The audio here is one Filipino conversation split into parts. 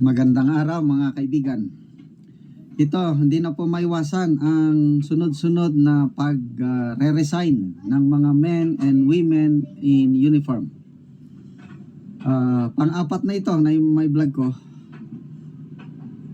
Magandang araw mga kaibigan. Ito, hindi na po maiwasan ang sunod-sunod na pag-re-resign ng mga men and women in uniform. Pang-apat na ito na may vlog ko.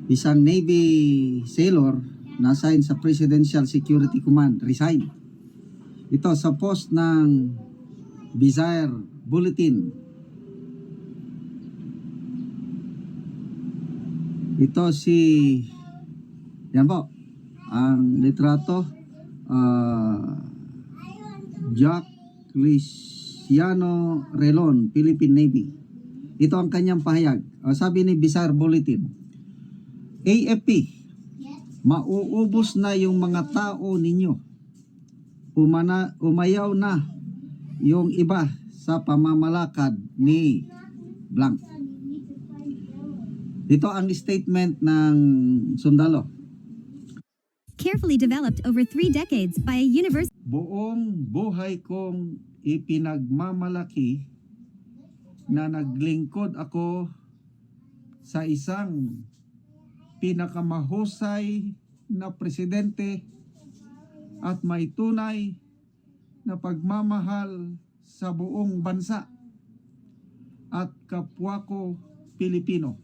Isang Navy sailor na assign sa Presidential Security Command, resign. Ito sa post ng Bizarre Bulletin. Ito si, yan po, ang litrato, Jack Cristiano Relon, Philippine Navy. Ito ang kanyang pahayag. Sabi ni Bizarre Bulletin, AFP, mauubos na yung mga tao ninyo. Umayaw na yung iba sa pamamalakad ni Blanc. Ito ang statement ng sundalo. Carefully developed over 3 decades by a university. Buong buhay kong ipinagmamalaki na naglingkod ako sa isang pinakamahusay na presidente at may tunay na pagmamahal sa buong bansa at kapwa ko Pilipino.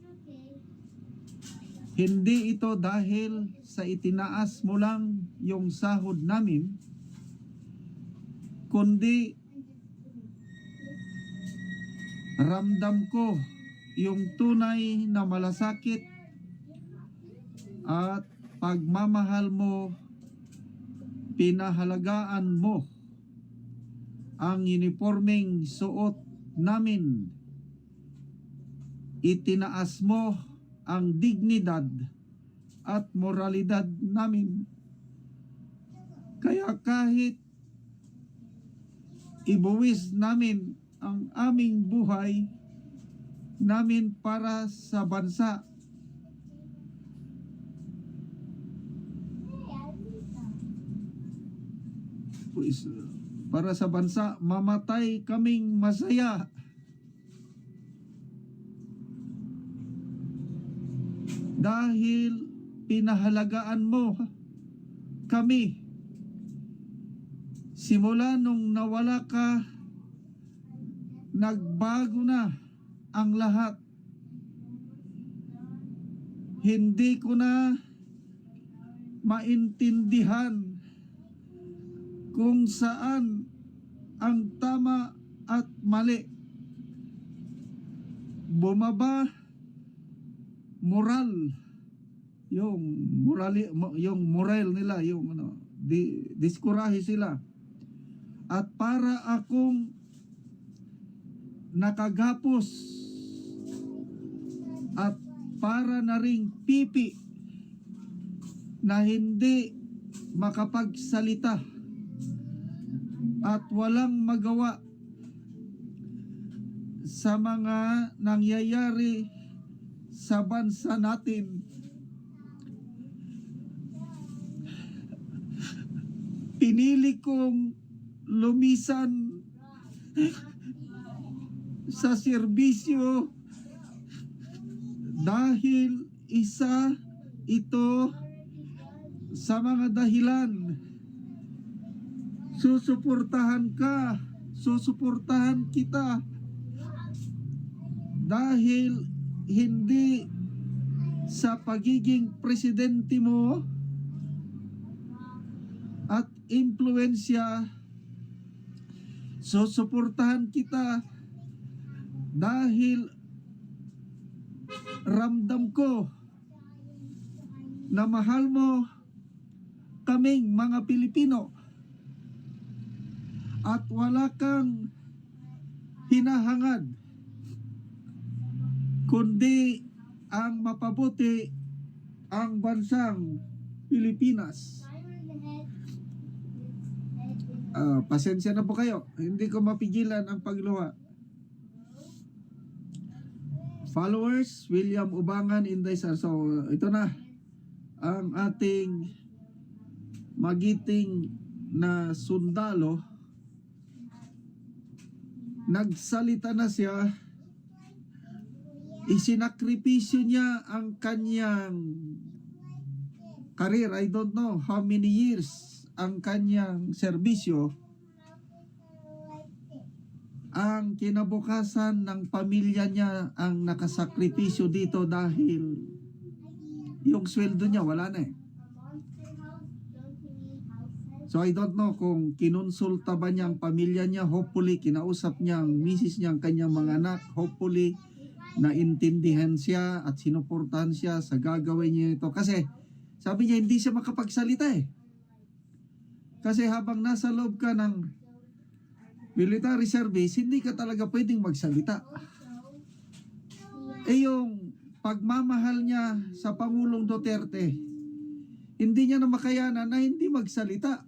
Hindi ito dahil sa itinaas mo lang yung sahod namin, kundi ramdam ko yung tunay na malasakit at pagmamahal mo, pinahalagaan mo ang uniformeng suot namin, itinaas mo ang dignidad at moralidad namin. Kaya kahit ibuwis namin ang aming buhay namin para sa bansa, mamatay kaming masaya. Dahil pinahalagaan mo kami. Simula nung nawala ka, nagbago na ang lahat. Hindi ko na maintindihan kung saan ang tama at mali. Bumaba moral, yung moral nila, yung diskurahe sila. At para akong nakagapos at para na ring pipi na hindi makapagsalita at walang magawa sa mga nangyayari sa bansa natin. Pinili kong lumisan sa serbisyo dahil isa ito sa mga dahilan. Susuportahan kita dahil hindi sa pagiging presidente mo at impluensya. Susuportahan kita dahil ramdam ko na mahal mo kaming mga Pilipino at wala kang hinahangad kundi ang mapabuti ang bansang Pilipinas. Pasensya na po kayo, hindi ko mapigilan ang pagluha. Followers, William Ubangan, Inday Sar. So ito na ang ating magiting na sundalo. Nagsalita na siya. Isinakripisyo niya ang kanyang career, I don't know how many years, ang kanyang serbisyo. Ang kinabukasan ng pamilya niya ang nakasakripisyo dito dahil yung sweldo niya wala na eh. So I don't know kung kinonsulta ba niya ang pamilya niya, hopefully kinausap niya ang misis niya, ang kanyang mga anak, hopefully naintindihan siya at sinuportahan siya sa gagawin niya ito. Kasi sabi niya hindi siya makapagsalita eh. Kasi habang nasa loob ka ng military service, hindi ka talaga pwedeng magsalita. Eh yung pagmamahal niya sa Pangulong Duterte, hindi niya na makayanan na hindi magsalita.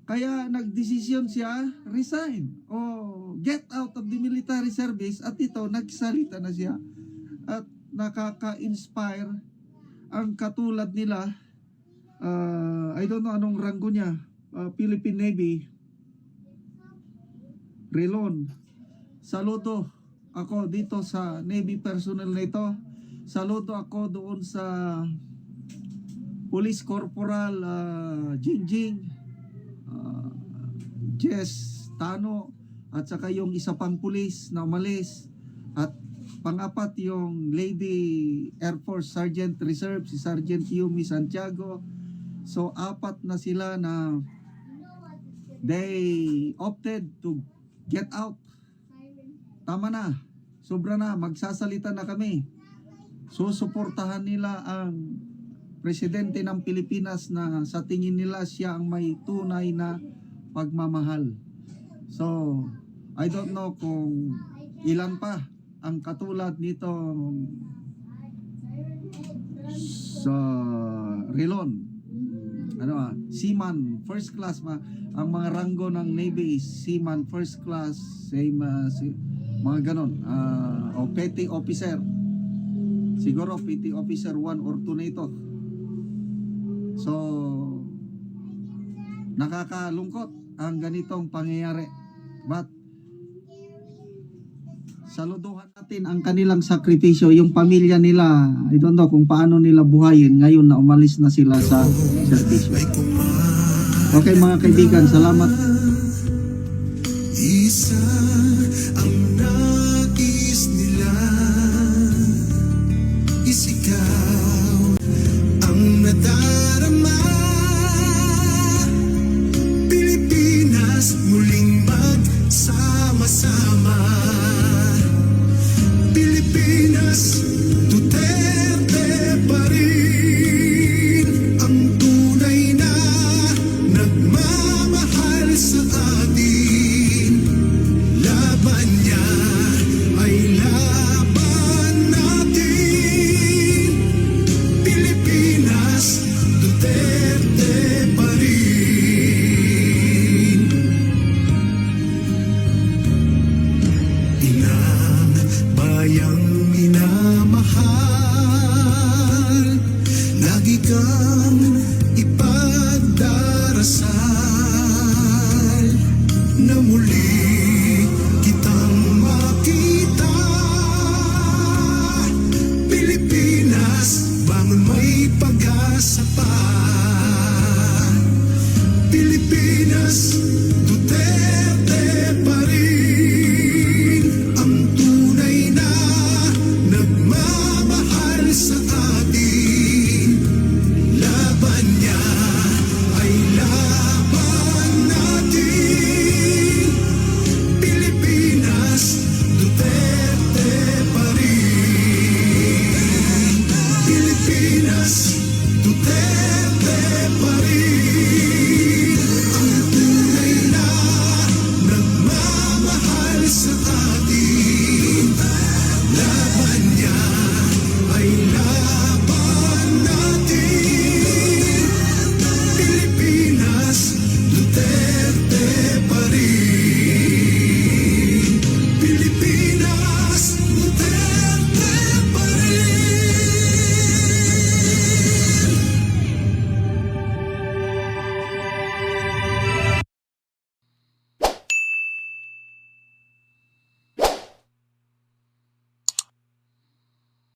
Kaya nagdesisyon siya, resign o get out of the military service, at ito nagsalita na siya. At nakaka-inspire ang katulad nila, I don't know anong ranggo niya, Philippine Navy, Relon. Saludo ako dito sa Navy personnel na ito. Saludo ako doon sa Police Corporal Jingjing, Jess Tano, at saka yung isa pang pulis na umalis, at pang-apat yung Lady Air Force Sergeant Reserve, si Sergeant Yumi Santiago. So 4 na sila na they opted to get out. Tama na, sobra na, magsasalita na kami. Susuportahan nila ang presidente ng Pilipinas na sa tingin nila siya ang may tunay na pagmamahal. So, I don't know kung ilan pa ang katulad nito sa Relon. Seaman first class, ang mga ranggo ng Navy is Seaman first class, same mga ganon, o petty officer. Siguro petty officer 1 or 2 na ito. So, nakakalungkot ang ganitong pangyayari. But saluduhan natin ang kanilang sakripisyo, yung pamilya nila. I don't know kung paano nila buhayin ngayon na umalis na sila sa serbisyo. Okay mga kaibigan, salamat